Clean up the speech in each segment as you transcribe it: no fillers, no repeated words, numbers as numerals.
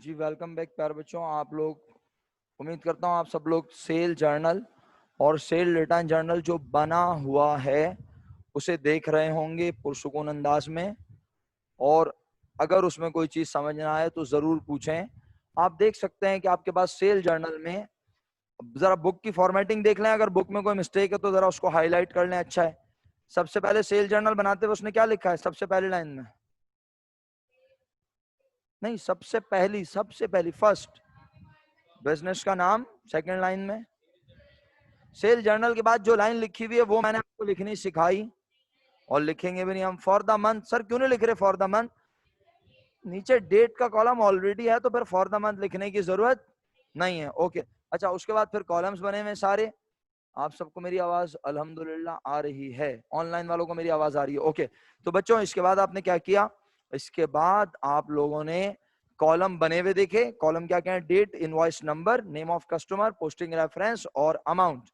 जी welcome back प्यारे बच्चों। आप लोग, उम्मीद करता हूँ आप सब लोग सेल जर्नल और सेल रिटर्न जर्नल जो बना हुआ है उसे देख रहे होंगे पुरसुकून अंदाज में। और अगर उसमें कोई चीज़ समझ ना आए तो ज़रूर पूछें। आप देख सकते हैं कि आपके पास सेल जर्नल में ज़रा बुक की फॉर्मेटिंग देख लें। अगर बुक में कोई मिस्टेक है तो ज़रा उसको हाईलाइट कर लें। अच्छा है। सबसे पहले सेल जर्नल बनाते हुए उसने क्या लिखा है सबसे पहली लाइन में? नहीं, सबसे पहली फर्स्ट बिजनेस का नाम। सेकंड लाइन में सेल जर्नल के बाद जो लाइन लिखी हुई है वो मैंने आपको लिखनी सिखाई और लिखेंगे भी नहीं हम। फॉर द मंथ, सर क्यों नहीं लिख रहे फॉर द मंथ? नीचे डेट का कॉलम ऑलरेडी है तो फिर फॉर द मंथ लिखने की जरूरत नहीं है। ओके। अच्छा, उसके बाद फिर कॉलम्स बने हुए सारे। आप सबको मेरी आवाज अल्हम्दुलिल्लाह आ रही है? ऑनलाइन वालों को मेरी आवाज आ रही है? ओके। तो बच्चों इसके बाद आपने क्या किया? इसके बाद आप लोगों ने कॉलम बने हुए देखे। कॉलम क्या क्या है? Date, invoice number, name of customer, posting reference और अमाउंट।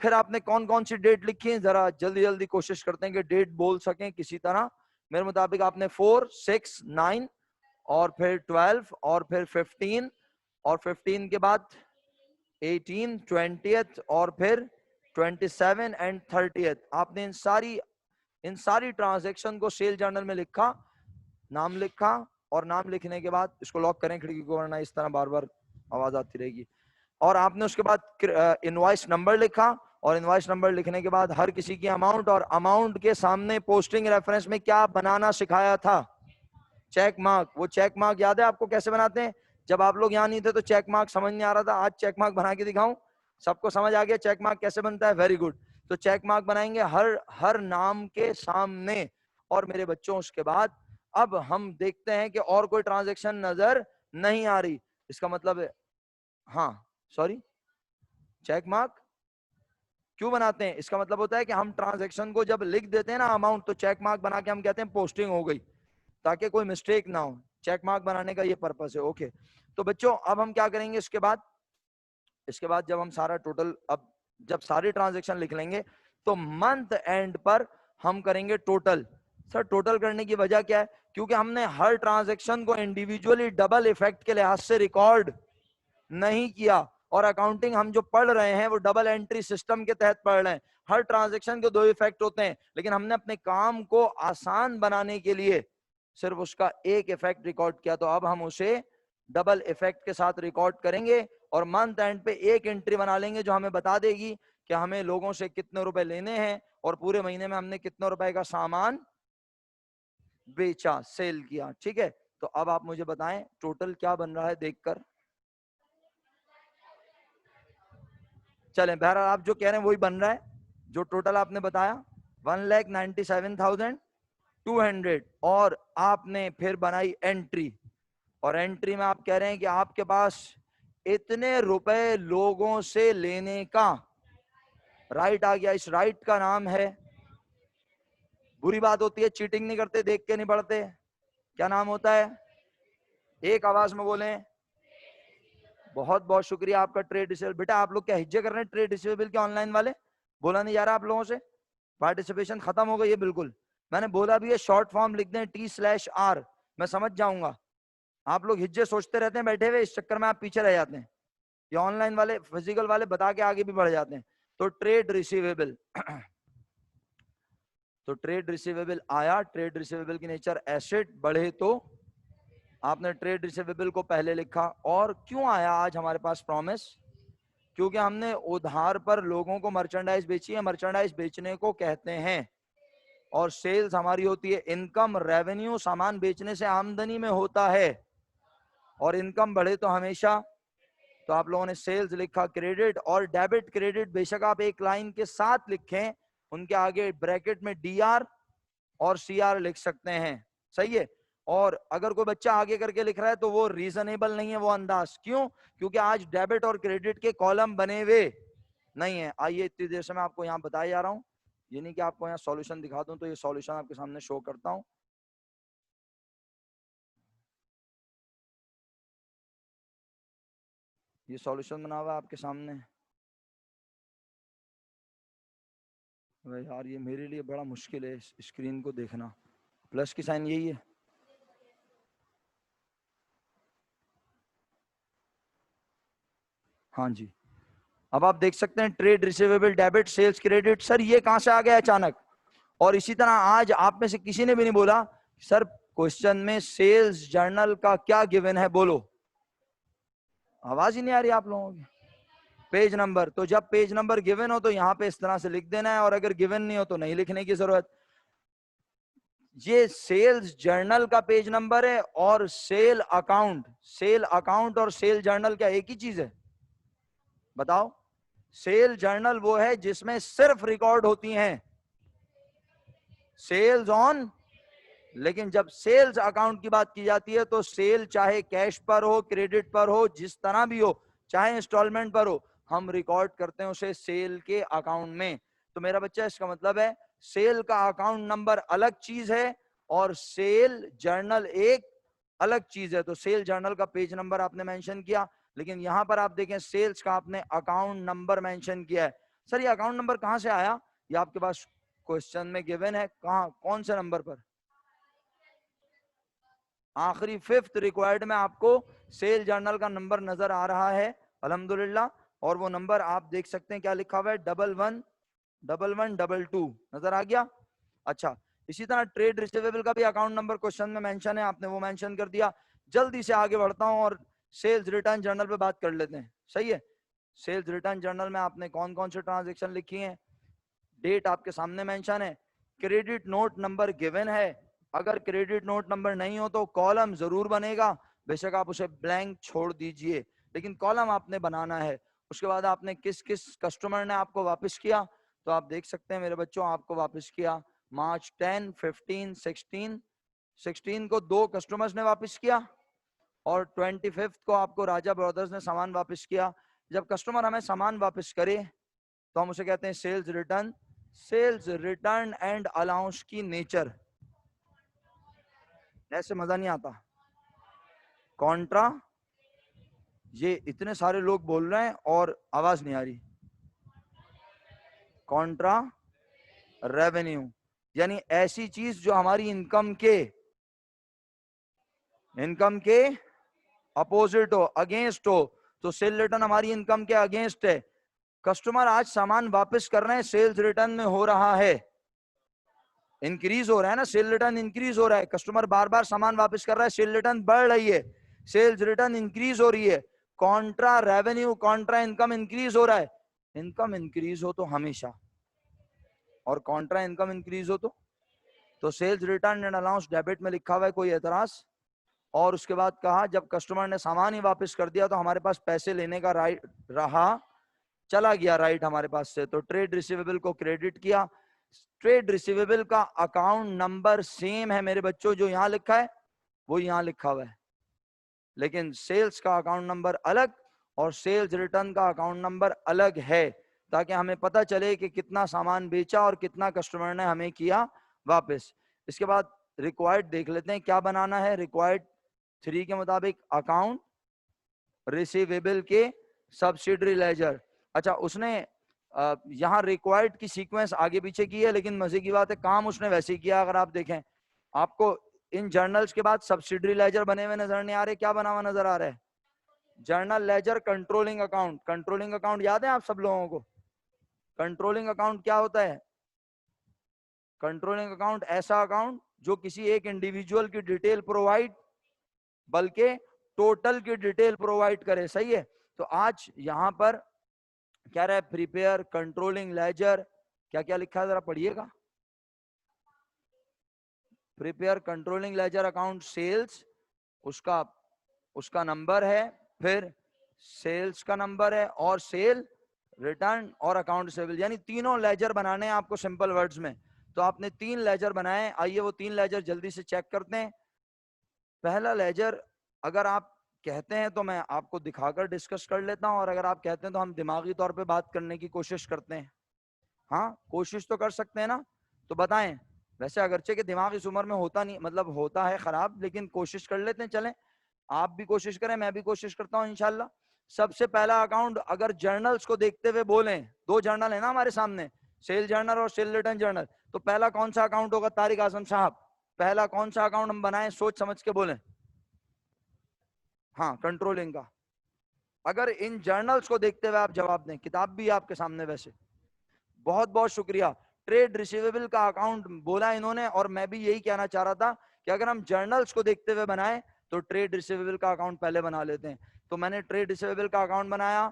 फिर आपने कौन कौन सी डेट लिखी है? जरा जल्दी जल्दी कोशिश करते हैं कि डेट बोल सकें किसी तरह। मेरे मुताबिक आपने 4, 6, 9 और फिर 12 और फिर 15 और 15 के बाद 18, 20th और फिर 27 एंड 30th। आपने इन सारी ट्रांजैक्शन को सेल जर्नल में लिखा, नाम लिखा। और नाम लिखने के बाद इसको लॉक करें खिड़की को, वरना इस तरह बार बार आवाज आती रहेगी। और आपने उसके बाद इनवॉइस नंबर लिखा और इनवॉइस नंबर लिखने के बाद हर किसी की अमाउंट, और अमाउंट के सामने पोस्टिंग रेफरेंस में क्या बनाना सिखाया था? Check mark. वो चेक मार्क याद है आपको कैसे बनाते हैं? जब आप लोग यहाँ नहीं थे तो चेक मार्क समझ नहीं आ रहा था। आज चेक मार्क बना के दिखाऊं? सबको समझ आ गया चेक मार्क कैसे बनता है? Very good. तो चेक मार्क बनाएंगे हर हर नाम के सामने। और मेरे बच्चों उसके बाद अब हम देखते हैं कि और कोई ट्रांजेक्शन नजर नहीं आ रही। इसका मतलब है, हाँ सॉरी, चेक मार्क क्यों बनाते हैं? इसका मतलब होता है कि हम ट्रांजैक्शन को जब लिख देते हैं ना अमाउंट, तो चेक मार्क बना के हम कहते हैं पोस्टिंग हो गई, ताकि कोई मिस्टेक ना हो। चेक मार्क बनाने का ये पर्पस है। ओके। तो बच्चों अब हम क्या करेंगे इसके बाद जब हम सारा टोटल, अब जब सारी ट्रांजैक्शन लिख लेंगे तो मंथ एंड पर हम करेंगे टोटल। सर टोटल करने की वजह क्या है? क्योंकि हमने हर ट्रांजैक्शन को इंडिविजुअली डबल इफेक्ट के लिहाज से रिकॉर्ड नहीं किया। और अकाउंटिंग हम जो पढ़ रहे हैं वो डबल एंट्री सिस्टम के तहत पढ़ रहे हैं। हर ट्रांजैक्शन के दो इफेक्ट होते हैं, लेकिन हमने अपने काम को आसान बनाने के लिए सिर्फ उसका एक इफेक्ट रिकॉर्ड किया। तो अब हम उसे डबल इफेक्ट के साथ रिकॉर्ड करेंगे और मंथ एंड पे एक एंट्री बना लेंगे जो हमें बता देगी कि हमें लोगों से कितने रुपए लेने हैं और पूरे महीने में हमने कितने रुपए का सामान बेचा, सेल किया। ठीक है। तो अब आप मुझे बताएं टोटल क्या बन रहा है देखकर। चलें, बहरहाल आप जो कह रहे हैं वही बन रहा है जो टोटल आपने बताया, 1,97,200। और आपने फिर बनाई एंट्री, और एंट्री में आप कह रहे हैं कि आपके पास इतने रुपए लोगों से लेने का राइट आ गया। इस राइट का नाम है, बुरी बात होती है चीटिंग नहीं करते, देख के नहीं पढ़ते, क्या नाम होता है? एक आवाज में बोलें। बहुत बहुत शुक्रिया आपका, ट्रेड रिसीवेबल। बेटा आप लोग क्या हिज्जे कर रहे हैं ट्रेड रिसीवेबल के ऑनलाइन वाले? बोला नहीं जा रहा आप लोगों से? पार्टिसिपेशन खत्म हो गई है बिल्कुल। मैंने बोला भी है शॉर्ट फॉर्म लिख दें T/R, मैं समझ जाऊंगा। आप लोग हिज्जे सोचते रहते हैं बैठे हुए, इस चक्कर में आप पीछे रह जाते हैं। ये ऑनलाइन वाले, फिजिकल वाले बता के आगे भी बढ़ जाते हैं। तो ट्रेड रिसीवेबल तो ट्रेड रिसीवेबल आया। ट्रेड रिसीवेबल की नेचर एसेट बढ़े, तो आपने ट्रेड रिसीवेबल को पहले लिखा। और क्यों आया आज हमारे पास प्रॉमिस? क्योंकि हमने उधार पर लोगों को मर्चेंडाइज बेची है। मर्चेंडाइज बेचने को कहते हैं। और सेल्स हमारी होती है इनकम, रेवेन्यू सामान बेचने से आमदनी में होता है, और इनकम बढ़े तो हमेशा। तो आप लोगों ने सेल्स लिखा। क्रेडिट और डेबिट, क्रेडिट बेशक आप एक लाइन के साथ लिखें, उनके आगे ब्रैकेट में DR और CR लिख सकते हैं। सही है। और अगर कोई बच्चा आगे करके लिख रहा है तो वो रीजनेबल नहीं है वो अंदाज। क्यों? क्योंकि आज डेबिट और क्रेडिट के कॉलम बने हुए नहीं है। आइए इतनी देर से मैं आपको यहाँ बताया जा रहा हूँ, ये नहीं कि आपको यहाँ सॉल्यूशन दिखा दूं। तो ये सॉल्यूशन आपके सामने शो करता हूँ। ये सॉल्यूशन बना हुआ है आपके सामने। अरे यार ये मेरे लिए बड़ा मुश्किल है इस स्क्रीन को देखना। प्लस की साइन यही है। हाँ जी, अब आप देख सकते हैं trade receivable debit, sales credit. Sir ये कहां से आ गया अचानक? और इसी तरह आज आप में से किसी ने भी नहीं बोला सर क्वेश्चन में सेल्स जर्नल का क्या गिवन है, बोलो। आवाज ही नहीं आ रही आप लोगों की। पेज नंबर, तो जब पेज नंबर गिवन हो तो यहाँ पे इस तरह से लिख देना है, और अगर गिवन नहीं हो तो नहीं लिखने की जरूरत। ये सेल्स जर्नल का पेज नंबर है और सेल अकाउंट और सेल जर्नल क्या एक ही चीज है? बताओ। सेल जर्नल वो है जिसमें सिर्फ रिकॉर्ड होती हैं सेल्स ऑन, लेकिन जब सेल्स अकाउंट की बात की जाती है तो सेल चाहे कैश पर हो, क्रेडिट पर हो, जिस तरह भी हो, चाहे इंस्टॉलमेंट पर हो, हम रिकॉर्ड करते हैं उसे सेल के अकाउंट में। तो मेरा बच्चा इसका मतलब है सेल का अकाउंट नंबर अलग चीज है और सेल जर्नल एक अलग चीज है। तो सेल जर्नल का पेज नंबर आपने मेंशन किया, लेकिन यहां पर आप देखें सेल्स का आपने अकाउंट नंबर मेंशन किया है। सर ये अकाउंट नंबर कहां से आया? ये आपके पास क्वेश्चन में गिवन है, कहां, कौन से नंबर पर? आखिरी 5th रिक्वायर्ड में आपको सेल जर्नल का नंबर नजर आ रहा है अल्हम्दुलिल्लाह, और वो नंबर आप देख सकते हैं क्या लिखा हुआ है, 111122 नजर आ गया। अच्छा, इसी तरह ट्रेड रिसीवेबल का भी अकाउंट नंबर क्वेश्चन में मेंशन है, आपने वो मेंशन कर दिया। जल्दी से आगे बढ़ता हूं और सेल्स रिटर्न जर्नल पे बात कर लेते हैं, सही है। सेल्स रिटर्न जर्नल में आपने कौन कौन से ट्रांजेक्शन लिखी हैं, डेट आपके सामने मेंशन है, क्रेडिट नोट नंबर गिवन है। अगर क्रेडिट नोट नंबर नहीं हो तो कॉलम जरूर बनेगा, बेशक आप उसे ब्लैंक छोड़ दीजिए, लेकिन कॉलम आपने बनाना है। उसके बाद आपने किस किस कस्टमर ने आपको वापस किया, तो आप देख सकते हैं मेरे बच्चों आपको वापस किया मार्च 10, 15, 16 को 2 कस्टमर्स ने वापस किया, और 25 को आपको राजा ब्रदर्स ने सामान वापस किया। जब कस्टमर हमें सामान वापस करे तो हम उसे कहते हैं sales return. Sales return and allowance की नेचर, ऐसे मजा नहीं आता। कॉन्ट्रा, ये इतने सारे लोग बोल रहे हैं और आवाज नहीं आ रही। कॉन्ट्रा रेवेन्यू, यानी ऐसी चीज जो हमारी इनकम के अपोजिट हो, अगेंस्ट हो। तो सेल रिटर्न हमारी इनकम के अगेंस्ट है। कस्टमर आज सामान वापस कर रहे हैं, सेल्स रिटर्न में हो रहा है, इंक्रीज हो रहा है ना, सेल रिटर्न इंक्रीज हो रहा है। कस्टमर बार बार सामान वापस कर रहा है, सेल रिटर्न बढ़ रही है, सेल्स रिटर्न इंक्रीज हो रही है। Contra revenue, Contra income increase हो रहा है। इनकम इंक्रीज हो तो हमेशा, और कॉन्ट्रा इनकम इंक्रीज हो तो sales return and allowance debit में लिखा हुआ है, कोई एतराज? और उसके बाद कहा जब कस्टमर ने सामान ही वापस कर दिया तो हमारे पास पैसे लेने का राइट रहा, चला गया राइट हमारे पास से, तो ट्रेड रिसीवेबल को क्रेडिट किया। ट्रेड रिसीवेबल का अकाउंट नंबर सेम है मेरे बच्चों, जो यहां लिखा है वो यहां लिखा हुआ है, लेकिन सेल्स का अकाउंट नंबर अलग और सेल्स रिटर्न का अकाउंट नंबर अलग है, ताकि हमें पता चले कि कितना सामान बेचा और कितना कस्टमर ने हमें किया वापस। इसके बाद रिक्वायर्ड देख लेते हैं क्या बनाना है। रिक्वायर्ड 3 के मुताबिक अकाउंट रिसीवेबल के सब्सिडरी लेजर। अच्छा, उसने यहाँ रिक्वायर्ड की सीक्वेंस आगे पीछे की है, लेकिन मजे की बात है काम उसने वैसे ही किया। अगर आप देखें आपको इन जर्नल्स के बाद सब्सिडरी लेजर बने हुए नजर नहीं आ रहे, क्या बना हुआ नजर आ रहा है? Journal ledger controlling account. Controlling account याद है आप सब लोगों को? कंट्रोलिंग अकाउंट क्या होता है? कंट्रोलिंग अकाउंट ऐसा अकाउंट जो किसी एक इंडिविजुअल की डिटेल प्रोवाइड, बल्कि टोटल की डिटेल प्रोवाइड करे, सही है। तो आज यहां पर क्या रहा है, प्रिपेयर कंट्रोलिंग लेजर, क्या क्या लिखा है जरा पढ़िएगा। Prepare controlling ledger account sales, उसका नंबर है, फिर सेल्स का नंबर है, और सेल रिटर्न और अकाउंट रिसीवेबल, यानी तीनों लेजर बनाने हैं आपको सिंपल वर्ड्स में। तो आपने 3 लेजर बनाए, आइए वो 3 लेजर जल्दी से चेक करते हैं। पहला लेजर अगर आप कहते हैं तो मैं आपको दिखाकर डिस्कस कर लेता हूं, और अगर आप कहते हैं तो हम दिमागी तौर पे बात करने की कोशिश करते हैं। हाँ, कोशिश तो कर सकते हैं ना, तो बताएं। वैसे अगरचे के दिमाग इस उम्र में होता नहीं, मतलब होता है खराब, लेकिन कोशिश कर लेते हैं। चलें, आप भी कोशिश करें, मैं भी कोशिश करता हूं इंशाल्लाह। सबसे पहला अकाउंट अगर जर्नल्स को देखते हुए बोलें, 2 जर्नल है ना हमारे सामने, सेल जर्नल और सेल रिटर्न जर्नल, तो पहला कौन सा अकाउंट होगा तारिक आजम साहब? पहला कौन सा अकाउंट हम बनाएं, सोच समझ के बोलें। हाँ, कंट्रोलिंग का। अगर इन जर्नल्स को देखते हुए आप जवाब दें, किताब भी आपके सामने वैसे। बहुत बहुत शुक्रिया। ट्रेड रिसीवेबल का अकाउंट बोला इन्होंने, और मैं भी यही कहना चाह रहा था कि अगर हम जर्नल्स को देखते हुए बनाए तो ट्रेड रिसीवेबल का अकाउंट पहले बना लेते हैं। तो मैंने ट्रेड रिसीवेबल का अकाउंट बनाया,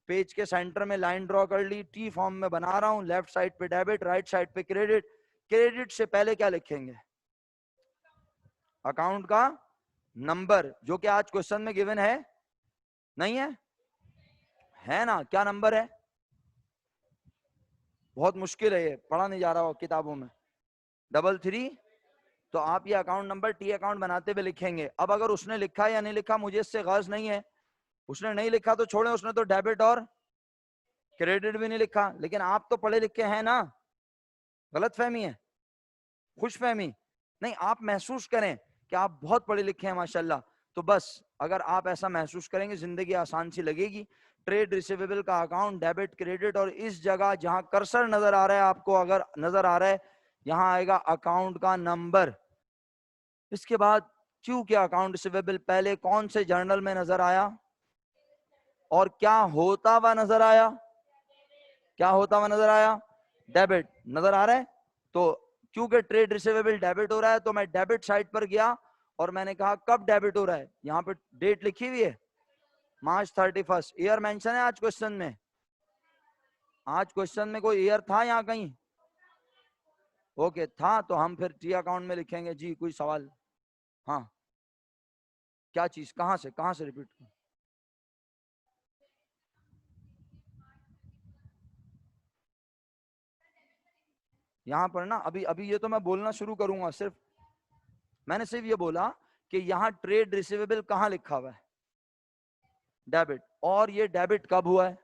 पेज के सेंटर में लाइन ड्रॉ कर ली, टी फॉर्म में बना रहा हूं, लेफ्ट साइड पे डेबिट, राइट साइड पे क्रेडिट। क्रेडिट से पहले क्या लिखेंगे? अकाउंट का नंबर, जो कि आज क्वेश्चन में गिवन है, नहीं है? है ना? क्या नंबर है? बहुत मुश्किल है, ये पढ़ा नहीं जा रहा हो किताबों में। 33। तो आप ये अकाउंट नंबर टी अकाउंट बनाते हुए लिखेंगे। अब अगर उसने लिखा या नहीं लिखा मुझे इससे गर्ज नहीं है, उसने नहीं लिखा तो छोड़े, उसने तो डेबिट और क्रेडिट भी नहीं लिखा, लेकिन आप तो पढ़े लिखे हैं ना। गलत फहमी है, खुश फहमी नहीं, आप महसूस करें कि आप बहुत पढ़े लिखे हैं माशाल्लाह। तो बस अगर आप ऐसा महसूस करेंगे जिंदगी आसान सी लगेगी। ट्रेड रिसीवेबल का अकाउंट, डेबिट, क्रेडिट, और इस जगह जहां कर्सर नजर आ रहा है आपको, अगर नजर आ रहा है, यहां आएगा अकाउंट का नंबर। इसके बाद क्यों क्या अकाउंट रिसीवेबल पहले कौन से जर्नल में नजर आया और क्या होता हुआ नजर आया? क्या होता हुआ नजर आया? डेबिट नजर आ रहा है। तो क्योंकि ट्रेड रिसीवेबल डेबिट हो रहा है तो मैं डेबिट साइड पर गया और मैंने कहा कब डेबिट हो रहा है। यहाँ पे डेट लिखी हुई है March 31। ईयर मेंशन है आज क्वेश्चन में? आज क्वेश्चन में कोई ईयर था यहाँ कहीं? ओके था, तो हम फिर टी अकाउंट में लिखेंगे। जी कोई सवाल? हाँ, क्या चीज? कहां से रिपीट? यहाँ पर ना अभी अभी ये तो मैं बोलना शुरू करूंगा, सिर्फ मैंने सिर्फ ये बोला कि यहाँ ट्रेड रिसीवेबल कहाँ लिखा हुआ है? डेबिट। और ये डेबिट कब हुआ है?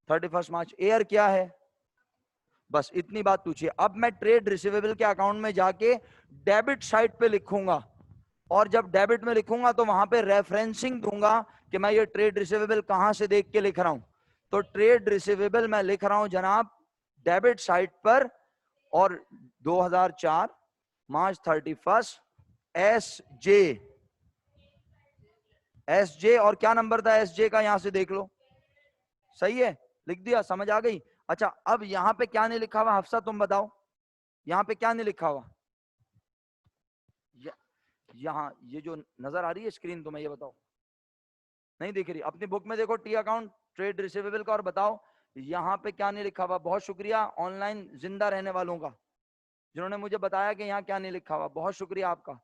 31 मार्च। ईयर क्या है? बस इतनी बात पूछिए। अब मैं ट्रेड रिसीवेबल के अकाउंट में जाके डेबिट साइड पे लिखूंगा, और जब डेबिट में लिखूंगा तो वहां पे रेफरेंसिंग दूंगा कि मैं ये ट्रेड रिसीवेबल कहां से देख के लिख रहा हूं। तो ट्रेड रिसीवेबल मैं लिख रहा हूं जनाब डेबिट साइड पर, और 2004 मार्च 31 एस जे, और क्या नंबर था एस जे का? यहां से देख लो, सही है, लिख दिया, समझ आ गई? अच्छा, अब यहां पे क्या नहीं लिखा हुआ हफ्सा, तुम बताओ, यहां पे क्या नहीं लिखा हुआ? यहां ये जो नजर आ रही है स्क्रीन, तुम्हें ये बताओ, नहीं दिख रही? अपनी बुक में देखो टी अकाउंट ट्रेड रिसीवेबल का, और बताओ यहाँ पे क्या नहीं लिखा हुआ। बहुत शुक्रिया ऑनलाइन जिंदा रहने वालों का जिन्होंने मुझे बताया कि यहाँ क्या नहीं लिखा हुआ, बहुत शुक्रिया आपका।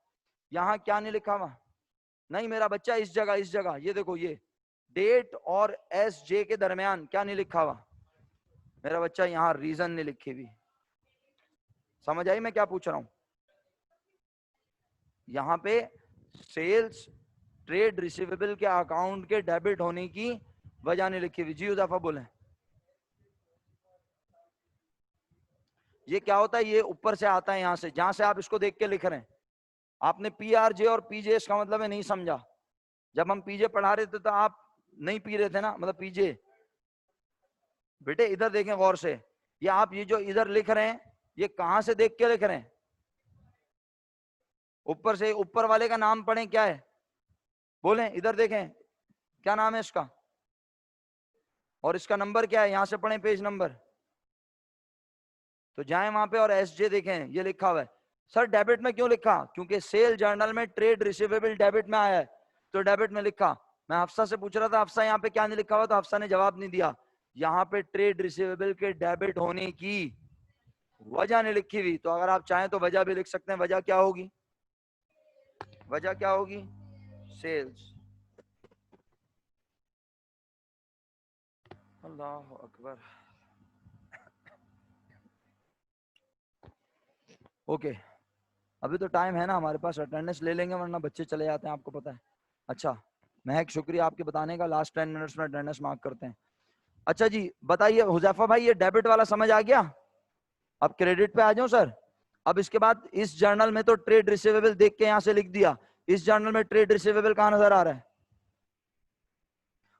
यहाँ क्या नहीं लिखा हुआ? नहीं मेरा बच्चा, इस जगह ये देखो, ये डेट और एस जे के दरमियान क्या नहीं लिखा हुआ मेरा बच्चा? यहाँ रीजन नहीं लिखी हुई। समझ आई मैं क्या पूछ रहा हूं? यहाँ पे सेल्स ट्रेड रिसीवेबल के अकाउंट के डेबिट होने की वजह नहीं लिखी हुई। जी उजाफा बोले। ये क्या होता है? ये ऊपर से आता है, यहां से, जहां से आप इसको देख के लिख रहे हैं। आपने पीआरजे और पीजे इसका मतलब है नहीं समझा। जब हम पीजे पढ़ा रहे थे तो आप नहीं पी रहे थे ना, मतलब पीजे। बेटे इधर देखें गौर से, ये आप ये जो इधर लिख रहे हैं ये कहां से देख के लिख रहे हैं? ऊपर से। ऊपर वाले का नाम पढ़ें, क्या है? बोलें, इधर देखें, क्या नाम है इसका? और इसका नंबर क्या है? यहां से पढ़ें पेज नंबर। तो जाएं वहां पे और एसजे देखें, ये लिखा हुआ है। सर डेबिट में क्यों लिखा? क्योंकि सेल जर्नल में ट्रेड रिसीवेबल डेबिट में आया है, तो डेबिट में लिखा। मैं हफ्सा से पूछ रहा था, हफ्सा यहाँ पे क्या नहीं लिखा हुआ, तो हफ्सा ने जवाब नहीं दिया। यहाँ पे ट्रेड रिसीवेबल के डेबिट होने की वजह नहीं लिखी हुई। तो अगर आप चाहें तो वजह भी लिख सकते हैं। वजह क्या होगी? वजह क्या होगी? सेल्स। अल्लाह अकबर। ओके, अभी तो टाइम है ना हमारे पास, अटेंडेंस ले लेंगे वरना बच्चे चले जाते हैं, आपको पता है। अच्छा महक, शुक्रिया आपके बताने का। लास्ट 10 मिनट्स में अटेंडेंस मार्क करते हैं। अच्छा जी बताइए हुजैफा भाई, ये डेबिट वाला समझ आ गया? अब क्रेडिट पे आ जाओ सर। अब इसके बाद इस जर्नल में तो ट्रेड रिसीवेबल देख के यहां से लिख दिया। इस जर्नल में ट्रेड रिसीवेबल कहां नजर आ रहा है?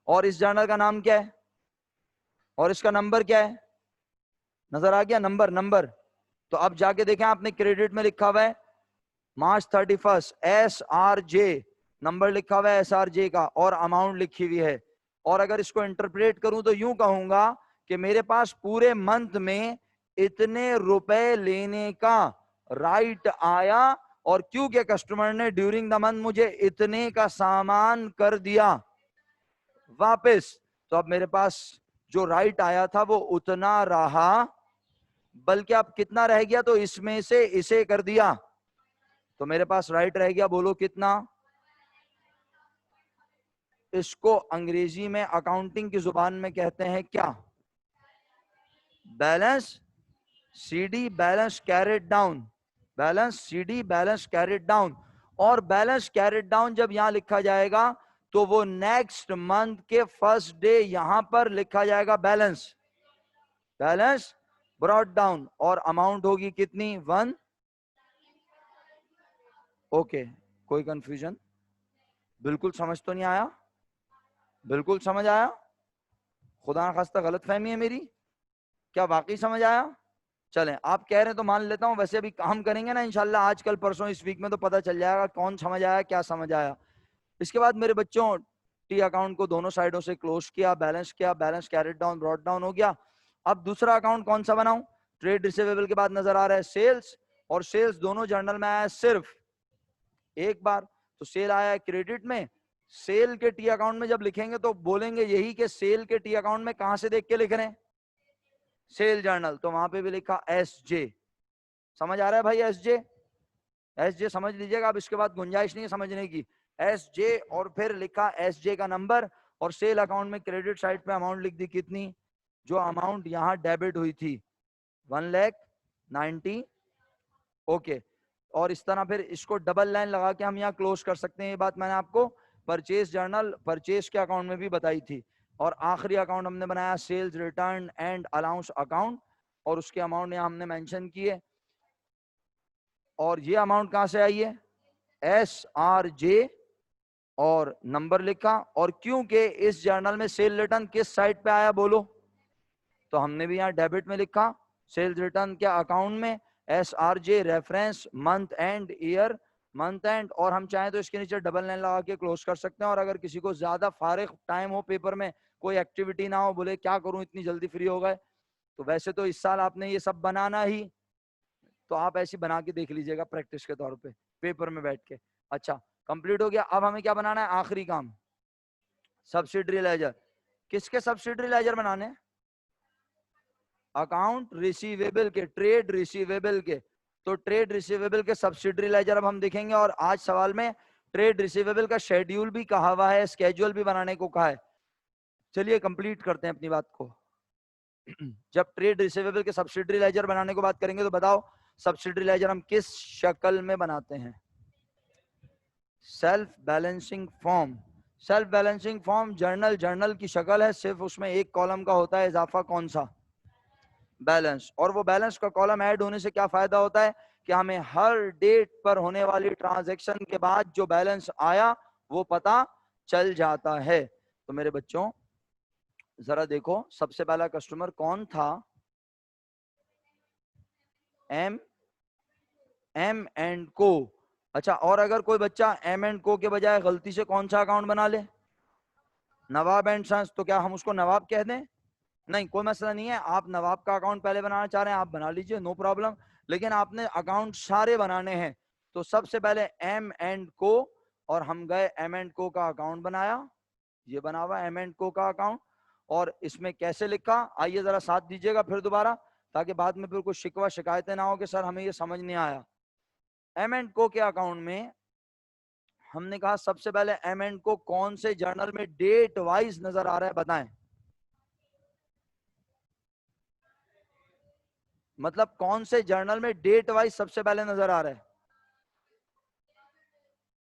और इस जर्नल का नाम क्या है? और इसका नंबर क्या है? नजर आ गया नंबर? नंबर। तो अब जाके देखें, आपने क्रेडिट में लिखा हुआ है March 31 SRJ नंबर लिखा हुआ है SRJ का और अमाउंट लिखी हुई है। और अगर इसको इंटरप्रेट करूं तो यूं कहूंगा कि मेरे पास पूरे मंथ में इतने रुपए लेने का राइट आया, और क्योंकि कस्टमर ने ड्यूरिंग द मंथ मुझे इतने का सामान कर दिया वापस, तो अब मेरे पास जो राइट आया था वो उतना रहा, बल्कि अब कितना रह गया, तो इसमें से इसे कर दिया, तो मेरे पास राइट रह गया, बोलो कितना। इसको अंग्रेजी में अकाउंटिंग की जुबान में कहते हैं क्या? Balance CD, balance carried down, balance CD, balance carried down. और बैलेंस कैरेट डाउन जब यहां लिखा जाएगा तो वो नेक्स्ट मंथ के फर्स्ट डे यहां पर लिखा जाएगा बैलेंस, बैलेंस ब्रॉट डाउन, और अमाउंट होगी कितनी? 1। ओके, कोई कंफ्यूजन? बिल्कुल समझ तो नहीं आया? बिल्कुल समझ आया? खुदा ना खास्ता गलत फहमी है मेरी? क्या वाकई समझ आया? चलें, आप कह रहे हैं तो मान लेता हूं। वैसे अभी काम करेंगे ना इंशाल्लाह, आज कल परसों इस वीक में, तो पता चल जाएगा कौन समझ आया क्या समझ आया। इसके बाद मेरे बच्चों, टी अकाउंट को दोनों साइडों से क्लोज किया, balance carried down brought down हो गया। अब दूसरा अकाउंट कौन सा बनाऊं? ट्रेड रिसीवेबल के बाद नजर आ रहा है सेल्स, और सेल्स दोनों जर्नल में आया सिर्फ एक बार, तो सेल आया है क्रेडिट में। सेल के टी अकाउंट में जब लिखेंगे तो बोलेंगे यही कि सेल के टी अकाउंट में कहां से देख के लिख रहे हैं? सेल जर्नल, तो वहां पे भी लिखा SJ। समझ आ रहा है भाई? SJ समझ लीजिएगा, अब इसके बाद गुंजाइश नहीं है समझने की। SJ, और फिर लिखा SJ का नंबर, और सेल अकाउंट में क्रेडिट साइड पे अमाउंट लिख दी कितनी, जो अमाउंट यहां डेबिट हुई थी, 1,90,000। ओके, और इस तरह फिर इसको डबल लाइन लगा के हम यहाँ क्लोज कर सकते हैं। ये बात मैंने आपको परचेज जर्नल, परचेज के अकाउंट में भी बताई थी। और आखिरी अकाउंट हमने बनाया sales return and allowance account, और उसके अमाउंट यहाँ हमने मेंशन किए। और ये अमाउंट कहां से आई है? SRJ, और नंबर लिखा। और क्योंकि इस जर्नल में सेल रिटर्न किस साइड पे आया बोलो, तो हमने भी यहाँ डेबिट में लिखा, सेल्स रिटर्न के अकाउंट में SRJ reference month and year, month and. और हम चाहें तो इसके नीचे डबल लाइन लगा के क्लोज कर सकते हैं। और अगर किसी को ज्यादा फारिग टाइम हो, पेपर में कोई एक्टिविटी ना हो, बोले क्या करूं इतनी जल्दी फ्री हो गए, तो वैसे तो इस साल आपने ये सब बनाना ही, तो आप ऐसी बना के देख लीजिएगा प्रैक्टिस के तौर पे पेपर में बैठ के। अच्छा, कंप्लीट हो गया। अब हमें क्या बनाना है? आखिरी काम, सब्सिडरी लेजर। किसके सब्सिडरी लेजर बनाने? अकाउंट रिसीवेबल के, ट्रेड रिसीवेबल के। तो ट्रेड रिसीवेबल के सब्सिडरी लेजर अब हम देखेंगे। और आज सवाल में ट्रेड रिसीवेबल का शेड्यूल भी कहा हुआ है, स्केड्यूल भी बनाने को कहा है। चलिए कंप्लीट करते हैं अपनी बात को। जब ट्रेड रिसीवेबल के सब्सिडरी लेजर बनाने को बात करेंगे तो बताओ सब्सिडरी लेजर हम किस शक्ल में बनाते हैं? Self balancing form. Self balancing form journal की शक्ल है, सिर्फ उसमें एक कॉलम का होता है इजाफा, कौन सा? बैलेंस। और वो बैलेंस का कॉलम ऐड होने से क्या फायदा होता है कि हमें हर डेट पर होने वाली ट्रांजैक्शन के बाद जो बैलेंस आया वो पता चल जाता है। तो मेरे बच्चों जरा देखो, सबसे पहला कस्टमर कौन था? एम एंड को। अच्छा, और अगर कोई बच्चा एम एंड को के बजाय गलती से कौन सा अकाउंट बना ले? नवाब एंड सन्स, तो क्या हम उसको नवाब कह दें? नहीं, कोई मसला नहीं है। आप नवाब का अकाउंट पहले बनाना चाह रहे हैं, आप बना लीजिए, नो प्रॉब्लम। लेकिन आपने अकाउंट सारे बनाने हैं, तो सबसे पहले एम एंड को, और हम गए एम एंड को का अकाउंट बनाया, ये बना हुआ एम एंड को का अकाउंट। और इसमें कैसे लिखा, आइए जरा साथ दीजिएगा फिर दोबारा, ताकि बाद में फिर कोई शिकवा शिकायतें ना हो कि सर हमें ये समझ नहीं आया। एम एंड को के अकाउंट में हमने कहा सबसे पहले एम एंड को कौन से जर्नल में डेट वाइज नजर आ रहा है, बताएं। मतलब कौन से जर्नल में डेट वाइज सबसे पहले नजर आ रहा है?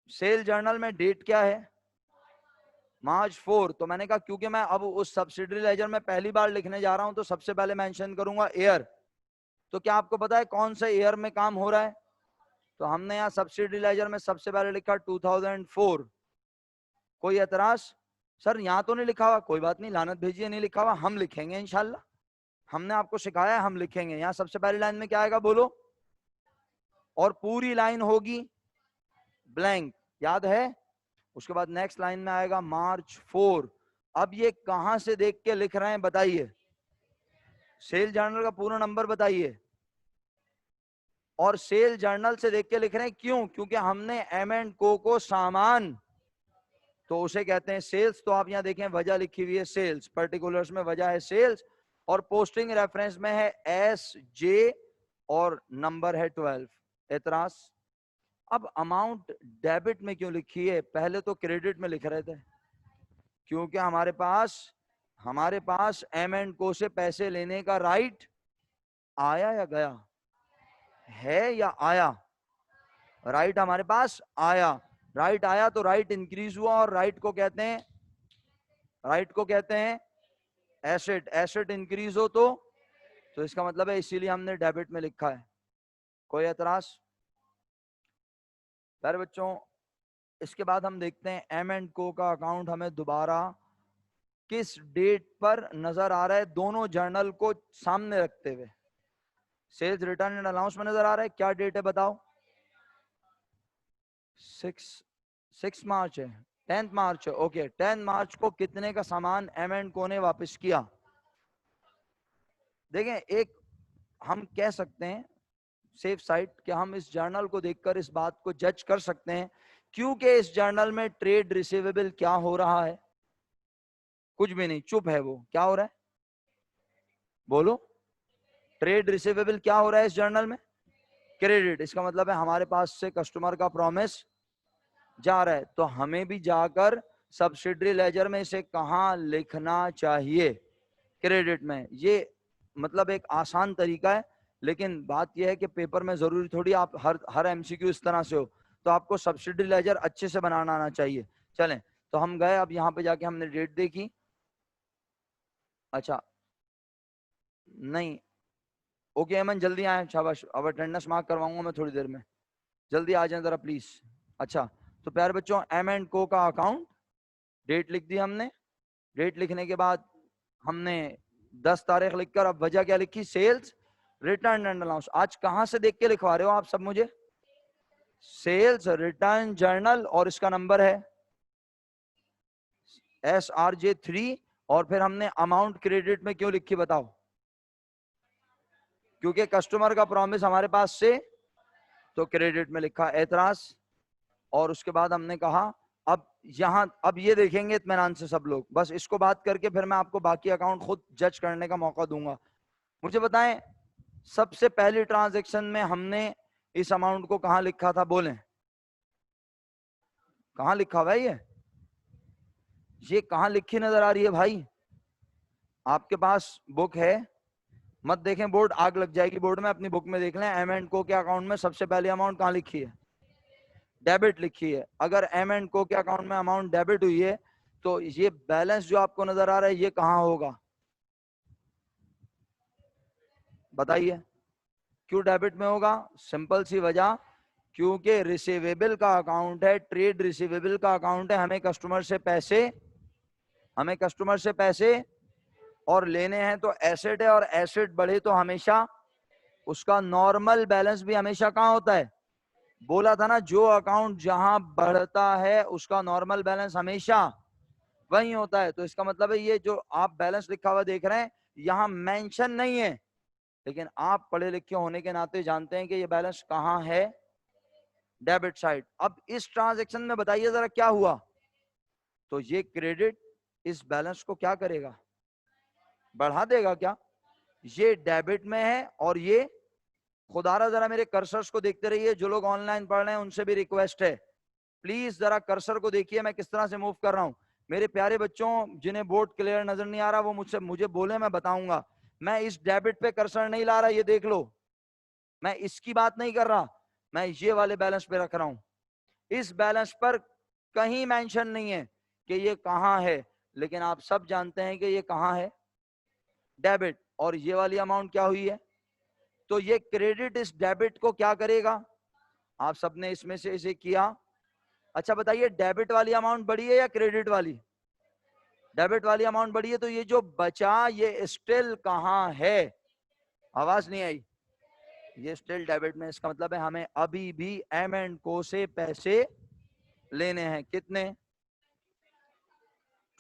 सेल जर्नल में डेट क्या है? March 4। तो मैंने कहा क्योंकि मैं अब उस सब्सिडरी लेजर में पहली बार लिखने जा रहा हूं तो सबसे पहले मेंशन करूंगा ईयर। तो क्या आपको पता है कौन से ईयर में काम हो रहा है? तो हमने यहाँ सब्सिडरी लेजर में सबसे पहले लिखा 2004। कोई एतराज? सर यहाँ तो नहीं लिखा हुआ, कोई बात नहीं, लानत भेजिए, नहीं लिखा हुआ, हम लिखेंगे इंशाल्लाह। हमने आपको सिखाया है, हम लिखेंगे। यहाँ सबसे पहली लाइन में क्या आएगा बोलो? और पूरी लाइन होगी ब्लैंक, याद है? उसके बाद नेक्स्ट लाइन में आएगा मार्च 4। अब ये कहां से देख के लिख रहे हैं बताइए, सेल जर्नल का पूरा नंबर बताइए। और सेल जर्नल से देख के लिख रहे हैं क्यों? क्योंकि हमने M&Co को सामान, तो उसे कहते हैं सेल्स। तो आप यहां देखें वजह लिखी हुई है सेल्स, पर्टिकुलर्स में वजह है सेल्स, और पोस्टिंग रेफरेंस में है SJ और नंबर है 12। एतराज? अब अमाउंट डेबिट में क्यों लिखी है? पहले तो क्रेडिट में लिख रहे थे, क्योंकि हमारे पास M&Co से पैसे लेने का राइट आया या गया है, या आया? राइट हमारे पास आया। राइट आया तो राइट इंक्रीज हुआ, और राइट को कहते हैं एसेट। एसेट इंक्रीज हो तो इसका मतलब है, इसीलिए हमने डेबिट में लिखा है। कोई एतराज? प्यारे बच्चों, इसके बाद हम देखते हैं M&Co का अकाउंट हमें दोबारा किस डेट पर नजर आ रहा है, दोनों जर्नल को सामने रखते हुए। सेल्स रिटर्न एंड अलाउंस में नजर आ रहा है, क्या डेट है बताओ? 6 मार्च है, 10 मार्च है। ओके, 10 मार्च को कितने का सामान M&Co ने वापस किया? देखें, एक हम कह सकते हैं सेफ साइड कि हम इस जर्नल को देखकर इस बात को जज कर सकते हैं, क्योंकि इस जर्नल में ट्रेड रिसीवेबल क्या हो रहा है? कुछ भी नहीं, चुप है वो। क्या हो रहा है? बोलो। ट्रेड रिसीवेबल क्या हो रहा है इस जर्नल में? क्रेडिट। इसका मतलब है हमारे पास से कस्टमर का प्रॉमिस जा रहा है, तो हमें भी जाकर सब्सिडरी लेजर में इसे कहां लिखना चाहिए? क्रेडिट में। ये मतलब एक आसान तरीका है, लेकिन बात यह है कि पेपर में जरूरी थोड़ी आप हर MCQ इस तरह से हो, तो आपको सब्सिडरी लेजर अच्छे से बनाना आना चाहिए। चलें, तो हम गए, अब यहाँ पे जाके हमने डेट देखी। अच्छा, नहीं, ओके अमन जल्दी आए, शाबाश। अब अटेंडेंस मार्क करवाऊंगा मैं थोड़ी देर में, जल्दी आ जाए जरा प्लीज। अच्छा, तो प्यारे बच्चों, M&Co का अकाउंट, डेट लिख दी हमने। डेट लिखने के बाद हमने 10 तारीख लिखकर अब वजह क्या लिखी? Sales return and allowance. आज कहां से देख के लिखवा रहे हो आप सब मुझे? सेल्स रिटर्न जर्नल, और इसका नंबर है SRJ3। और फिर हमने अमाउंट क्रेडिट में क्यों लिखी बताओ? क्योंकि कस्टमर का प्रॉमिस हमारे पास से, तो क्रेडिट में लिखा। एतराज? और उसके बाद हमने कहा अब ये देखेंगे इत्मीनान से सब लोग, बस इसको बात करके फिर मैं आपको बाकी अकाउंट खुद जज करने का मौका दूंगा। मुझे बताएं, सबसे पहली ट्रांजैक्शन में हमने इस अमाउंट को कहां लिखा था? बोलें, कहां लिखा हुआ है ये कहां लिखी नजर आ रही है भाई? आपके पास बुक है? मत देखें बोर्ड, आग लग जाएगी बोर्ड में। अपनी बुक में देख लें M&Co के अकाउंट में सबसे पहली अमाउंट कहां लिखी है? डेबिट लिखी है। अगर M&Co के अकाउंट में अमाउंट डेबिट हुई है, तो ये बैलेंस जो आपको नजर आ रहा है ये कहां होगा? बताइए, क्यों डेबिट में होगा? सिंपल सी वजह, क्योंकि रिसीवेबल का अकाउंट है, ट्रेड रिसीवेबल का अकाउंट है। हमें कस्टमर से पैसे और लेने हैं, तो एसेट है, और एसेट बढ़े तो हमेशा उसका नॉर्मल बैलेंस भी हमेशा कहां होता है? बोला था ना, जो अकाउंट जहां बढ़ता है उसका नॉर्मल बैलेंस हमेशा वही होता है। तो इसका मतलब है ये जो आप बैलेंस लिखा हुआ देख रहे हैं, यहां मेंशन नहीं है, लेकिन आप पढ़े लिखे होने के नाते जानते हैं कि ये बैलेंस कहां है? Debit side. अब इस ट्रांजैक्शन में बताइए जरा क्या हुआ? तो ये क्रेडिट इस बैलेंस को क्या करेगा? बढ़ा देगा क्या? ये डेबिट में है, और ये खुदारा जरा मेरे कर्सर्स को देखते रहिए। जो लोग ऑनलाइन पढ़ रहे हैं उनसे भी रिक्वेस्ट है, प्लीज जरा कर्सर को देखिए मैं किस तरह से मूव कर रहा हूं। मेरे प्यारे बच्चों, जिन्हें बोर्ड क्लियर नजर नहीं आ रहा वो मुझे बोले, मैं बताऊंगा। मैं इस डेबिट पे कर्सर नहीं ला रहा, ये देख लो। मैं इसकी बात नहीं कर रहा, मैं ये वाले बैलेंस पे रख रहा हूं। इस बैलेंस पर कहीं मेंशन नहीं है कि ये कहां है, लेकिन आप सब जानते हैं कि ये कहां है? डेबिट। और ये वाली अमाउंट क्या हुई है? तो ये क्रेडिट इस डेबिट को क्या करेगा? आप सबने इसमें से इसे किया। अच्छा बताइए, डेबिट वाली अमाउंट बढ़ी है या क्रेडिट वाली? डेबिट वाली अमाउंट बढ़ी है, तो ये जो बचा ये स्टिल कहां है? आवाज नहीं आई। ये स्टिल डेबिट में। इसका मतलब है हमें अभी भी M&Co से पैसे लेने हैं। कितने?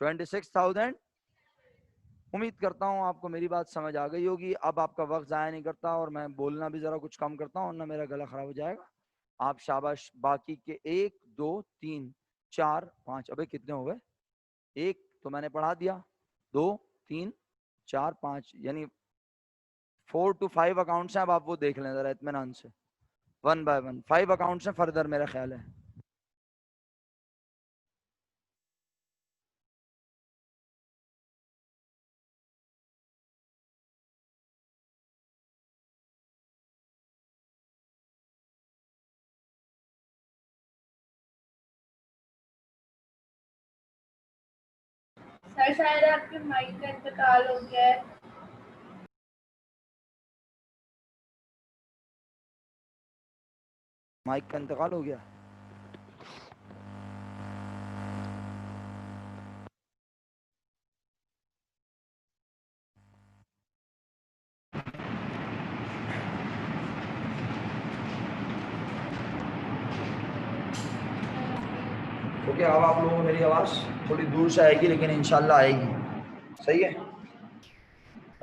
26,000। उम्मीद करता हूँ आपको मेरी बात समझ आ गई होगी। अब आपका वक्त ज़ाया नहीं करता और मैं बोलना भी ज़रा कुछ कम करता हूँ वरना मेरा गला ख़राब हो जाएगा। आप शाबाश। बाकी के 1 2 3 4 5, अबे कितने हो गए? 1 तो मैंने पढ़ा दिया, 2 3 4 5, यानी 4 to 5 अकाउंट्स हैं। अब आप वो देख लें ज़रा इत्मीनान से, 1 by 1 5 अकाउंट्स हैं फर्दर, मेरा ख्याल है। सर शायद आपके माइक का इंतकाल हो गया है। माइक का इंतकाल हो गया? ओके, अब आप लोगों को मेरी आवाज़ थोड़ी दूर से आएगी लेकिन इंशाल्लाह आएगी। सही है?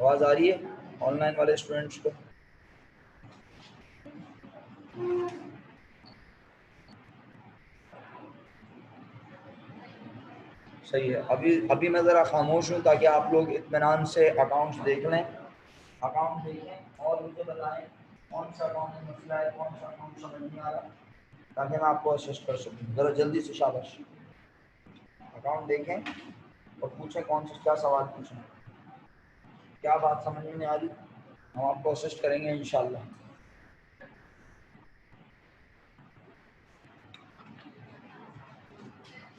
आवाज़ आ रही है ऑनलाइन वाले स्टूडेंट्स को? सही है। अभी मैं ज़रा खामोश हूँ ताकि आप लोग इत्मीनान से अकाउंट्स देख लें, अकाउंट देखें और मुझे बताएं कौन सा अकाउंट में मसला है, कौन सा अकाउंट समझ नहीं आ रहा, ताकि मैं आपको असिस्ट कर सकूँ। ज़रा जल्दी से शाबाश अकाउंट देखें और पूछें कौन सा, क्या सवाल पूछें, क्या बात समझ में नहीं आ रही, हम आपको असिस्ट करेंगे इंशाल्लाह।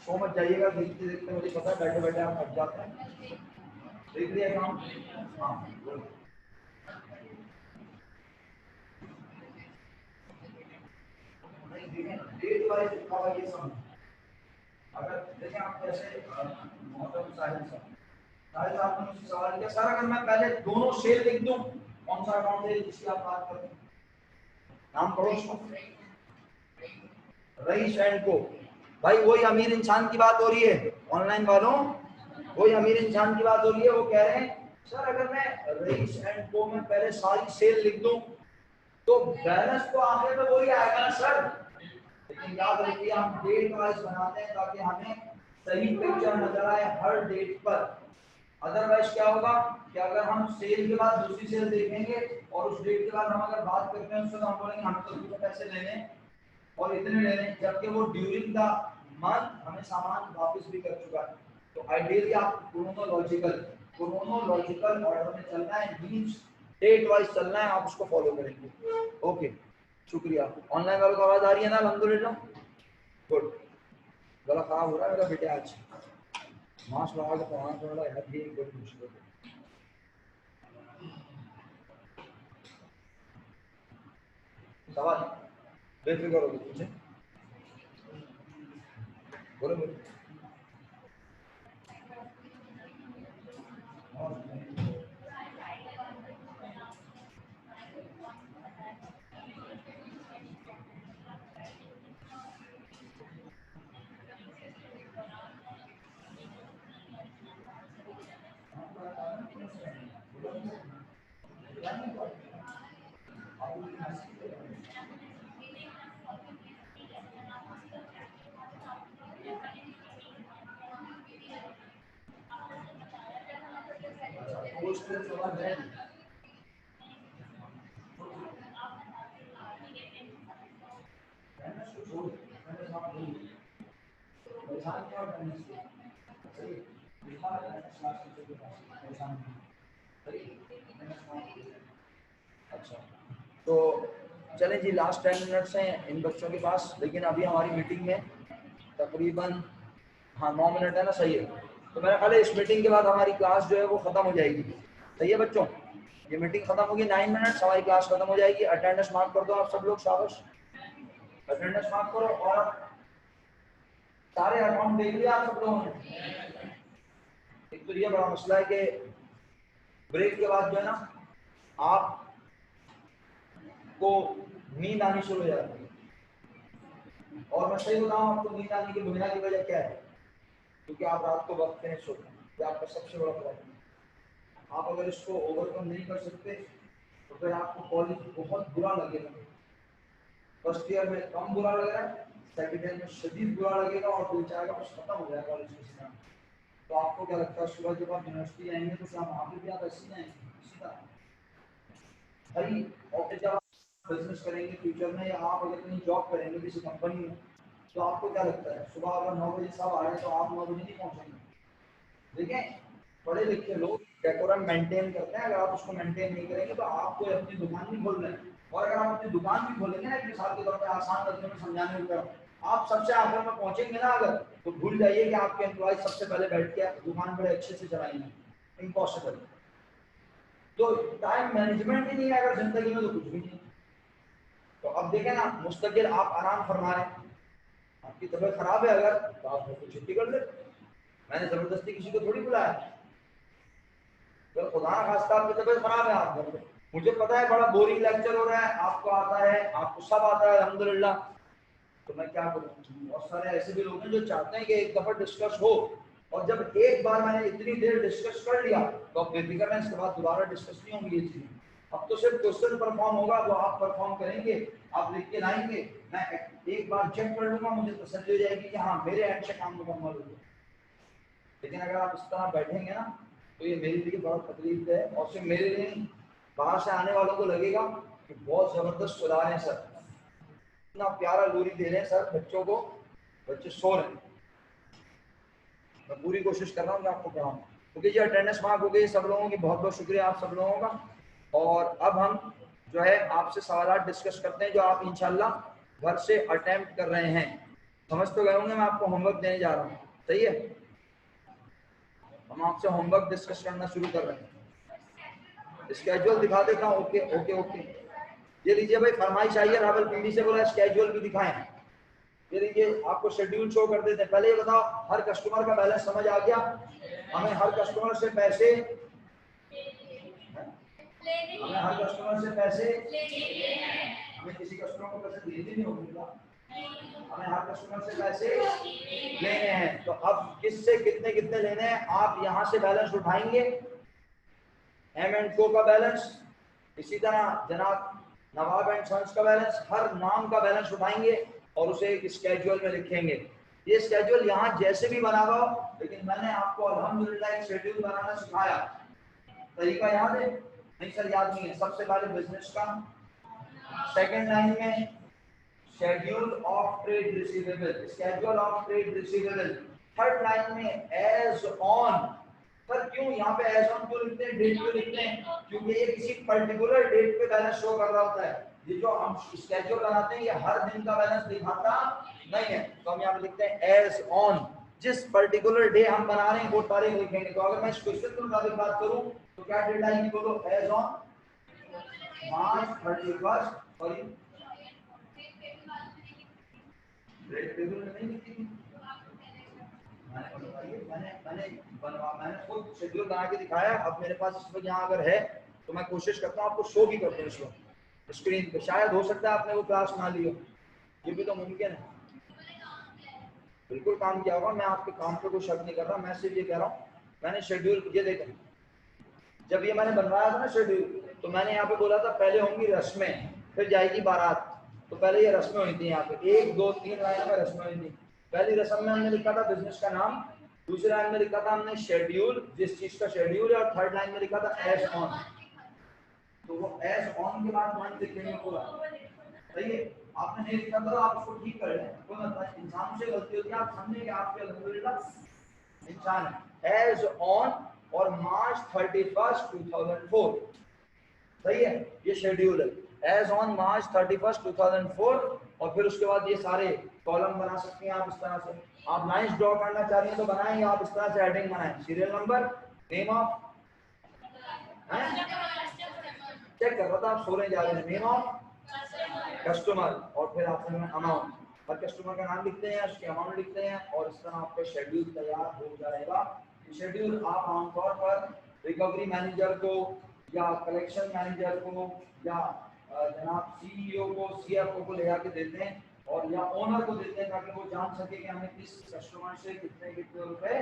सो मत जाइएगा, देखते देखते मुझे पता है बैठे बैठे आप थक जाते हैं। देख लिया अकाउंट? हाँ बोलो। नहीं देखें, डेट वाइज लिखा हुआ ये समझ। अगर देखें आप कैसे मोहतरम साहिल साहब ने मुझसे सवाल किया, सर अगर मैं पहले दोनों शेयर लिख दूं, कौन सा अकाउंट है जिसकी आप बात कर रहे हैं? नाम पढ़ो उसको, रईस एंड को। भाई वही अमीर इंसान की बात हो रही है ऑनलाइन वालों, वही अमीर इंसान की बात हो रही है। वो कह रहे हैं सर अगर मैं रईस एंड को में पहले सारी सेल लिख दूं तो बैलेंस तो आखिर में वही आएगा ना सर। लेकिन याद रखिए हम डेट वाइज बनाते हैं ताकि हमें सही पिक्चर नजर आए हर डेट पर। अदरवाइज क्या होगा कि अगर हम सेल के बाद दूसरी सेल देखेंगे और उस डेट के बाद हम अगर बात करते हैं उससे तो हम बोलेंगे हम तो दूसरे पैसे लेने और इतने लेने, जबकि वो ड्यूरिंग द मंथ हमें सामान वापस भी कर चुका है। तो आइडियली आप क्रोनोलॉजिकल ऑर्डर में चलना है, मींस डेट वाइज चलना है, आप उसको फॉलो करेंगे। ओके शुक्रिया। ऑनलाइन वालों को आवाज आ रही है ना? अल्हम्दुलिल्लाह गुड। गला खराब हो रहा है मेरा बेटे आज, मास्क लगा के पढ़ाना थोड़ा यार ये बड़ी मुश्किल है। सवाल बेफिक्र हो पूछे, बोलो बोलो। सवाल है अच्छा, तो चले जी लास्ट 10 मिनट्स हैं इन बच्चों के पास, लेकिन अभी हमारी मीटिंग में तकरीबन हाँ 9 मिनट है ना? सही है। तो मेरा ख्याल है इस मीटिंग के बाद हमारी क्लास जो है वो ख़त्म हो जाएगी। सही है बच्चों, ये मीटिंग ख़त्म होगी 9 मिनट्स, हमारी क्लास ख़त्म हो जाएगी। अटेंडेंस मार्क कर दो आप सब लोग, शाबाश अटेंडेंस मार्क करो। और सारे अकाउंट देख लिया आप सब लोगों ने? एक तो ये बड़ा मसला है कि ब्रेक के बाद जो है ना आपको नींद आनी शुरू हो जाती है। और मैं सही बताऊं आपको नींद आने की बुनियादी वजह क्या है? क्योंकि आप रात को वक्त नहीं सोते, ये आपका सबसे बड़ा प्रॉब्लम है। आप अगर इसको ओवरकम नहीं कर सकते तो फिर आपको कॉलेज बहुत बुरा लगेगा। फर्स्ट ईयर में कम बुरा लग रहा है, सेकंड ईयर में शदीद बुरा लगेगा और दिल चाहेगा बस खत्म हो जाए कॉलेज के समय। तो आपको क्या लगता है सुबह जब आप यूनिवर्सिटी आएंगे तो क्या वहाँ पे भी आप ऐसे ही आएंगे इसी तरह भाई? और फिर जब आप बिजनेस करेंगे फ्यूचर में, या आप अगर कहीं जॉब करेंगे किसी कंपनी में, तो आपको क्या लगता है सुबह अगर 9 बजे सब आ रहे हैं तो आप 9 बजे नहीं पहुंचेंगे? देखें, पढ़े लिखे लोग डेकोरम मेंटेन करते हैं, अगर आप उसको मेंटेन नहीं करेंगे तो आपको अपनी दुकान भी खोल रहे हैं। और अगर आप अपनी दुकान भी खोलेंगे ना, एक मिसाल के तौर पर आसान लफ्जों में समझाने की तरफ, आप सबसे आखिर में पहुंचेंगे ना अगर, तो भूल जाइए कि आपके एम्प्लॉय सबसे पहले बैठ के दुकान बड़े अच्छे से चलाएंगे, इम्पॉसिबल। तो टाइम मैनेजमेंट ही नहीं है अगर जिंदगी में तो कुछ भी नहीं। तो अब देखें ना, मुस्तकिल आप आराम फरमा रहे हैं, आपकी तबीयत खराब है अगर तो आप छुट्टी कर ले, मैंने जबरदस्ती किसी को थोड़ी बुलाया। तो खुदा ना खास्ता आपकी तबीयत खराब है आप घर पे, मुझे पता है बड़ा बोरिंग लेक्चर हो रहा है, आपको आता है, आपको सब आता है अल्हम्दुलिल्लाह, तो मैं क्या करूँ? बहुत सारे ऐसे भी लोग हैं जो चाहते हैं कि एक दफा डिस्कस हो, और जब एक बार मैंने इतनी देर डिस्कस कर लिया तो अब बेफिक्र है, इसके बाद दोबारा डिस्कस नहीं होंगी ये चीजें। अब तो सिर्फ क्वेश्चन परफॉर्म होगा, वो आप परफॉर्म करेंगे, आप लिख के लाएंगे, मैं एक बार चेक कर लूंगा, मुझे तसल्ली हो जाएगी कि हाँ मेरे एंड से काम मुकम्मल हो गया। लेकिन अगर आप इस तरह बैठेंगे ना तो ये मेरे लिए बहुत तकलीफ है, और सिर्फ मेरे लिए नहीं, बाहर से आने वालों को लगेगा कि बहुत जबरदस्त सुधा रहे हैं सर, इतना प्यारा लोरी दे रहे हैं सर बच्चों को, बच्चे सो रहे हैं। मैं पूरी कोशिश कर रहा हूँ कि आपको पढ़ाऊँ, क्योंकि जो अटेंडेंस मार्क हो गई सब लोगों की, बहुत बहुत शुक्रिया आप सब लोगों का। और अब हम जो है आपसे सवाल डिस्कस करते हैं जो आप इंशाल्लाह घर से अटेम्प्ट कर रहे हैं। समझ तो गए होंगे, मैं आपको होमवर्क देने जा रहा हूँ, सही है? हम आपसे होमवर्क डिस्कस करना शुरू कर रहे हैं। स्केड्यूल दिखा देता हूँ, ओके ओके ओके। ये लीजिए भाई, फरमाइश आई है रावलपिंडी से, बोला स्केड्यूल भी दिखाएं। ये लीजिए आपको शेड्यूल शो कर देते हैं। पहले ये बताओ, हर कस्टमर का बैलेंस समझ आ गया? हमें हर कस्टमर से पैसे हमें किसी कस्टमर को पैसे देने नहीं होंगे, हमें हर कस्टमर से पैसे लेने हैं। तो अब किससे कितने कितने लेने हैं, आप यहाँ से बैलेंस उठाएंगे, M&Co का बैलेंस, इसी तरह जनाब नवाब एंड सन्स का बैलेंस, हर नाम का बैलेंस उठाएंगे और उसे एक स्केड्यूल में लिखेंगे। ये स्केड्यूल यहाँ जैसे भी बना हो, लेकिन मैंने आपको अल्हम्दुलिल्लाह एक शेड्यूल बनाना सिखाया। तरीका याद है? नहीं सर याद नहीं है। सबसे पहले बिजनेस का, सेकंड लाइन में schedule of trade receivable, schedule of trade receivable, third line में एज ऑन। सर क्यों यहाँ पे एज ऑन क्यों लिखते हैं, डेट क्यों लिखते हैं? क्योंकि ये किसी पर्टिकुलर डेट पे बैलेंस शो कर रहा होता है। ये जो हम स्केड्यूल बनाते हैं ये हर दिन का बैलेंस दिखाता नहीं है, तो हम यहाँ पे लिखते हैं एज ऑन। जिस पर्टिकुलर डे हम बना रहे हैं वो तारीख लिखेंगे। तो अगर मैं इस क्वेश्चन के मुताबिक बात करूं तो क्या डेट आएगी बोलो? As on March 31st, sorry date table में नहीं लिखी थी मैंने खुद शेड्यूल बना के दिखाया। अब मेरे पास इस वक्त यहाँ अगर है तो मैं कोशिश करता हूँ आपको शो भी करते हैं इस वक्त स्क्रीन पे। शायद हो सकता है आपने वो क्लास ना ली हो, ये भी तो मुमकिन है। बिल्कुल काम किया होगा, मैं आपके काम पे कोई शक नहीं कर रहा, मैं सिर्फ ये कह रहा हूँ मैंने शेड्यूल, ये देखें जब ये मैंने बनवाया था ना शेड्यूल, तो मैंने यहाँ पे बोला था पहले होंगी रस्में फिर जाएगी बारात। तो पहले ये रस्में हुई थी, यहाँ पे 1 2 3 लाइन में रस्में हुई थी। पहली रस्म में हमने लिखा था बिजनेस का नाम, दूसरी लाइन में लिखा था हमने शेड्यूल, जिस चीज का शेड्यूल है, और थर्ड लाइन में लिखा था एज ऑन। तो वो एज ऑन के बाद वन लिखेंगे पूरा, सही है? आपने नहीं लिखा था आप उसको ठीक कर लें, कोई मतलब इंसान से गलती होती है, आप समझे कि आपके अल्हम्दुलिल्लाह इंसान है। एज ऑन और March 31st 2004, सही है? ये शेड्यूल है एज ऑन March 31st 2004। और फिर उसके बाद ये सारे कॉलम बना सकते हैं आप इस तरह से। आप लाइंस ड्रॉ करना चाह रहे हैं तो बनाएंगे आप इस तरह से, हेडिंग बनाएं, serial number, name of, check कर रहा था आप सो रहे जा रहे हैं, नेम ऑफ कस्टमर, और फिर आप अमाउंट, हर कस्टमर का नाम लिखते हैं, उसकी अमाउंट लिखते हैं, और इस तरह आपका शेड्यूल तैयार हो जाएगा। शेड्यूल आप आमतौर पर रिकवरी मैनेजर को या कलेक्शन मैनेजर को या जनाब CEO को, CFO को ले जाके देते हैं, और या ओनर को देते हैं ताकि वो जान सके कि हमें किस कस्टमर से कितने कितने रुपए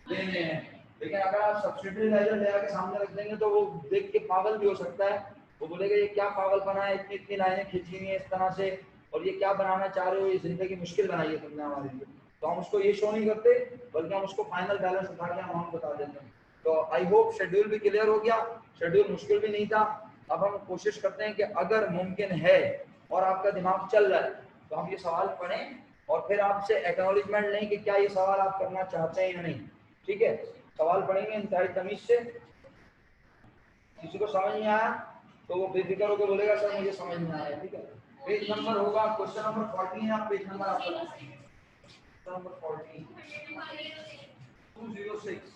देने हैं। लेकिन अगर आप सब्सिडरी लेजर ले आके सामने रख देंगे तो वो देख के पागल भी हो सकता है, वो बोलेगा ये क्या पागलपना है, इतनी इतनी लाइनें खींची हुई है इस तरह से, और ये क्या बनाना चाह रहे हो, ये जिंदगी मुश्किल बनाई है तुमने हमारे लिए। तो हम उसको ये शो नहीं करते, बल्कि हम उसको फाइनल बैलेंस उठा के अमाउंट बता देते हैं। तो आई होप शेड्यूल भी क्लियर हो गया, शेड्यूल मुश्किल भी नहीं था। अब हम कोशिश करते हैं कि अगर मुमकिन है और आपका दिमाग चल रहा है तो हम ये सवाल पढ़ें और फिर आपसे एक्नॉलेजमेंट लें कि क्या ये सवाल आप करना चाहते हैं या नहीं। ठीक है, सवाल पढ़ेंगे इंतहाई तमीज से। किसी को समझ नहीं आया तो वो बेफिक्र होकर बोलेगा सर मुझे समझ नहीं आया। ठीक है, पेज नंबर होगा क्वेश्चन नंबर 14, आप पेज नंबर आपका नंबर 14 206।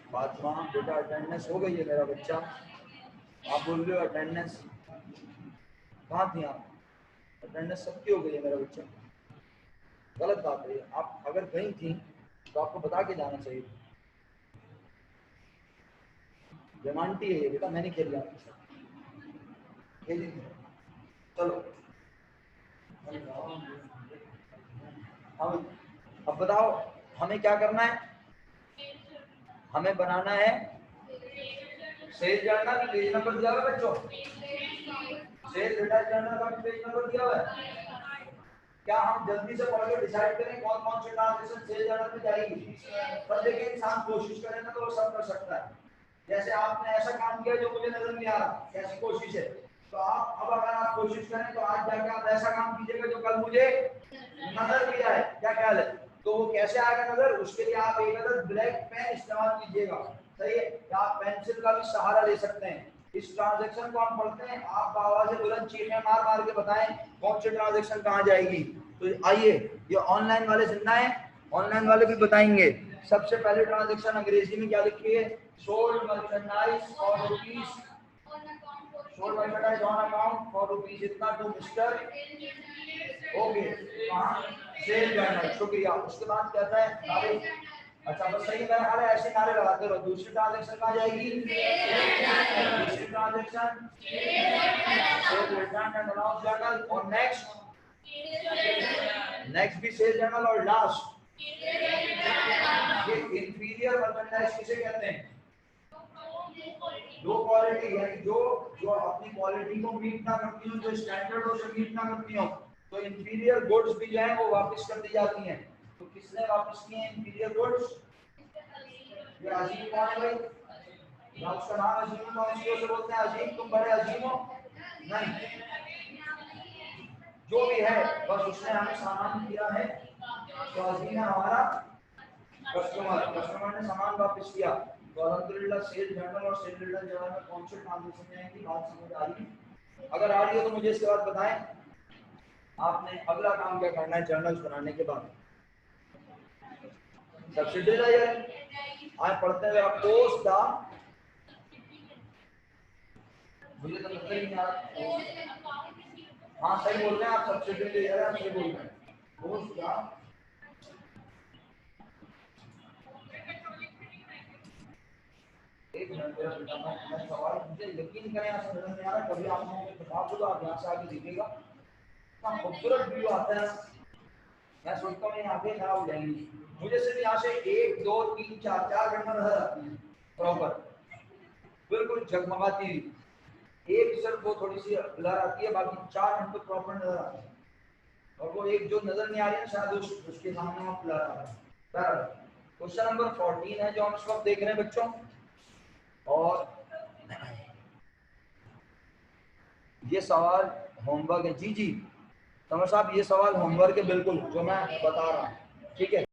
फातिमा बेटा अटेंडेंस हो गई है मेरा बच्चा, आप बोल रहे हो अटेंडेंस कहाँ थी आप, अटेंडेंस सबकी हो गई है मेरा बच्चा, गलत बात है। आप अगर गई थी तो आपको बता के जाना चाहिए। जमानती है ये बेटा, मैं नहीं खेल रहा आपके साथ, खेली थी। चलो हम अब बताओ हमें क्या करना है, हमें बनाना है सेल जर्नल। पेज नंबर दिया हुआ है बच्चों, सेल रिटर्न जर्नल का पेज नंबर दिया हुआ है। क्या हम जल्दी से पढ़ के डिसाइड करें कौन कौन से ट्रांजेक्शन सेल जर्नल में जाएगी? पर देखिए इंसान कोशिश करे ना तो वो सब कर सकता है। जैसे आपने ऐसा काम किया जो मुझे नजर नहीं आ रहा, कैसी कोशिश है, तो आप अब अगर आप कोशिश करें तो आज जाके आप ऐसा काम कीजिएगा जो कल मुझे नजर भी आए। क्या ख्याल है? तो वो कैसे आएगा नजर, उसके लिए आप एक अदर ब्लैक पेन इस्तेमाल कीजिएगा। सही है, या आप पेंसिल का भी सहारा ले सकते हैं। इस ट्रांजैक्शन को हम पढ़ते हैं, आप बाबा से बुलंद चीखें मार मार के बताएं कौन सी ट्रांजैक्शन कहाँ जाएगी। तो आइए, ये ऑनलाइन वाले जिंदा है, ऑनलाइन वाले भी बताएंगे। सबसे पहले ट्रांजैक्शन अंग्रेजी में क्या लिखी है, sold merchandise for rupees, sold merchandise on account for rupees इतना टू मिस्टर, ओके, कहाँ सेल जर्नल, शुक्रिया। उसके बाद कहता है नारे, अच्छा बस सही है, अरे ऐसे नारे लगाते रहो। दूसरी ट्रांजैक्शन कहाँ जाएगी, दूसरी transaction cell return and announce journal, और नेक्स्ट नेक्स्ट भी सेल जर्नल, और लास्ट ये इंफीरियर मर्चेंडाइज किसे कहते हैं, लो क्वालिटी, यानी जो जो अपनी क्वालिटी को मीट ना करती हो, जो स्टैंडर्ड हो से मीट ना करती हो, तो इंफीरियर गुड्स भी जो है वो वापस कर दी जाती हैं। तो किसने वापस किए इंफीरियर गुड्स, ये अजीम कौन है भाई, या उसका नाम अजीम तो उसको से बोलते हैं अजीम, तुम बड़े अजीम हो नहीं, जो भी है बस उसने हमें सामान दिया है, तो अजीम है हमारा कस्टमर, कस्टमर ने सामान वापस किया। तो अल्हम्दुलिल्लाह सेल जर्नल और सेल रिटर्न जर्नल में कौन से ट्रांजैक्शन आएंगी, बात समझ आ रही है? अगर आ रही है तो मुझे इसके बाद बताएं आपने अगला काम क्या करना है जर्नल्स बनाने के बाद। सब्सिडी लेजर आज पढ़ते हैं पोस्ट द, मुझे तो लगता ही नहीं आ रहा, हाँ सही बोल रहे हैं आप, सब्सिडी लेजर है, सही बोल रहे हैं, पोस्ट द, एक मिनट मैं सवाल, मुझे यकीन करें ऐसा नजर नहीं आ रहा, कभी आप लोगों को किताब हो तो आप यहाँ से आगे देखिएगा, इतना खूबसूरत व्यू आता है, मैं सोचता हूँ यहाँ पे खराब हो जाएंगी। मुझे सिर्फ यहाँ से 1 2 3 4 4 घंटा नजर आती है प्रॉपर, बिल्कुल जगमगाती हुई, एक सिर्फ वो थोड़ी सी ब्लर आती है, बाकी 4 घंटे प्रॉपर नजर आती है। और वो एक जो नजर नहीं आ रही है शायद उसके सामने वो ब्लर आ रहा है। क्वेश्चन नंबर 14 है जो हम इस वक्त देख रहे हैं बच्चों, और ये सवाल होमवर्क है। जी जी समर साहब, ये सवाल होमवर्क है बिल्कुल जो मैं बता रहा हूँ, ठीक है।